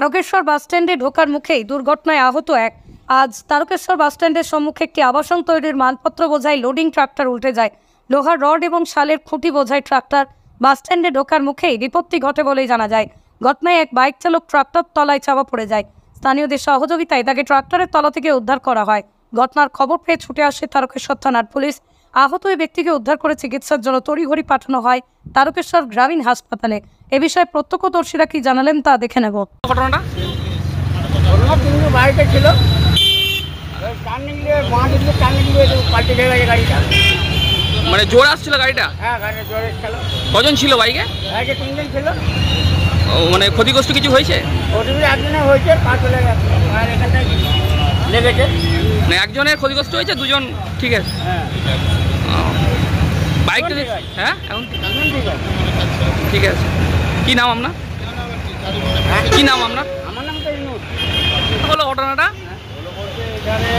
তারকেশ্বর বাসস্ট্যান্ডে ঢোকার মুখেই দুর্ঘটনায় আহত এক। আজ তারকেশ্বর বাসস্ট্যান্ডের সম্মুখে একটি আবাসন তৈরির মালপত্র বোঝাই লোডিং ট্রাক্টর উল্টে যায়। লোহার রড এবং শালের খুঁটি বোঝাই ট্রাক্টর বাসস্ট্যান্ডে ঢোকার মুখেই বিপত্তি ঘটে বলেই জানা যায়। ঘটনায় এক বাইক চালক ট্রাক্টর তলায় চাপা পড়ে যায়। স্থানীয়দের সহযোগিতায় তাকে ট্রাক্টরের তলা থেকে উদ্ধার করা হয়। ঘটনার খবর পেয়ে ছুটে আসে তারকেশ্বর থানার পুলিশ। আহত ওই ব্যক্তিকে উদ্ধার করে চিকিৎসার জন্য তড়িঘড়ি পাঠানো হয় তারকেশ্বর গ্রামীণ হাসপাতালে। এ বিষয়ে প্রত্যক্ষদর্শীরা কি জানালেন তা দেখে নেব। ঘটনাটা বাড়িতে ছিল, পাল্টে গেছে গাড়িটা। মানে জোর আসছিল গাড়িটা? হ্যাঁ, গাড়িটা জোরে ছিল। কজন ছিল বাইকে? বাইকে 3 জন ছিল। মানে ক্ষতিগ্রস্ত কিছু হয়েছে? ওদিকে একজনের হয়েছে, পা চলে গেছে, আর এখানটায় লেগেছে। মানে একজনের ক্ষতিগ্রস্ত হয়েছে, দুজন ঠিক আছে। হ্যাঁ, বাইকটা হ্যাঁ এখন ঠিক আছে। কি নাম আপনার? কি নাম আপনার? আমার নাম তো ইনুস। হলো ঘটনাটা? এখানে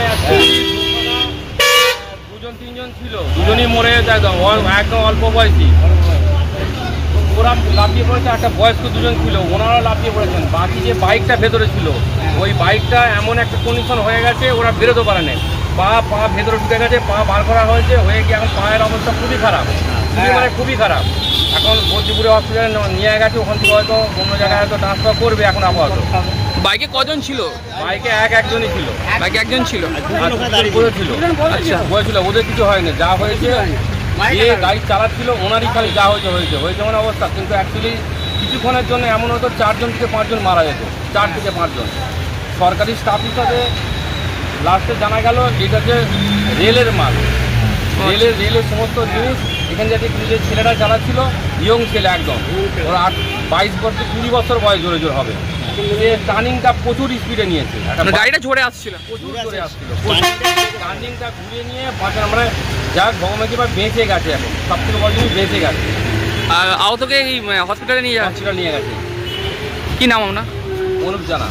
দুজন 3 জন ছিল, দুজনই মরে গেছে একদম অল্প বয়সী। ওরা লাফিয়ে পড়েছে, একটা বয়স্ক দুজন ছিল, ওনারা লাফিয়ে পড়েছেন। বাকি যে বাইকটা ভেতরে ছিল, ওই বাইকটা এমন একটা কন্ডিশন হয়ে গেছে ওরা বেরোতে পারে না। পা ভেতরে ঢুকে গেছে, পা বার করা হয়েছে, হয়ে গিয়ে এখন পায়ের অবস্থা খুবই খারাপ, মানে খুবই খারাপ। এখন বদ্রিপুরে হসপিটালে নিয়ে গেছে, ওখান থেকে হয়তো অন্য জায়গায় হয়তো ট্রান্সফার করবে এখন আপাতত। বাইকে কজন ছিল? বাইকে একজনই ছিল। বাইকে একজন ছিল? বলেছিল, আচ্ছা বলেছিল, ওদের কিছু হয়নি। যা হয়েছে যে গাড়ি চালাচ্ছিল ওনারই খালি যা হয়েছে যেমন অবস্থা। কিন্তু অ্যাকচুয়ালি কিছুক্ষণের জন্য এমন হতো 4 জন থেকে 5 জন মারা যেত, 4 থেকে 5 জন। সরকারি স্টাফ হিসাবে লাস্টে জানা গেল এটা যে রেলের মাল, রেলের সমস্ত জিনিস এখানে যাতে যে ছেলেরা চালাচ্ছিল, ইয়ং ছেলে একদম, ওরা 22 বছর 20 বছর বয়স জোরে হবে। যে টার্নিংটা প্রচুর স্পিডে নিয়েছে, গাড়িটা ঝরে আসছিল, প্রচুর জোরে আসছিল। টার্নিংটা ঘুরিয়ে নিয়ে আমরা যাক ভগবানকে বা বেঁচে গেছে, এখন সব থেকে বড় জিনিস বেঁচে গেছে। আর আহতকে হসপিটালে নিয়ে গেছে। কি নাম আপনার? অনুপ জানা।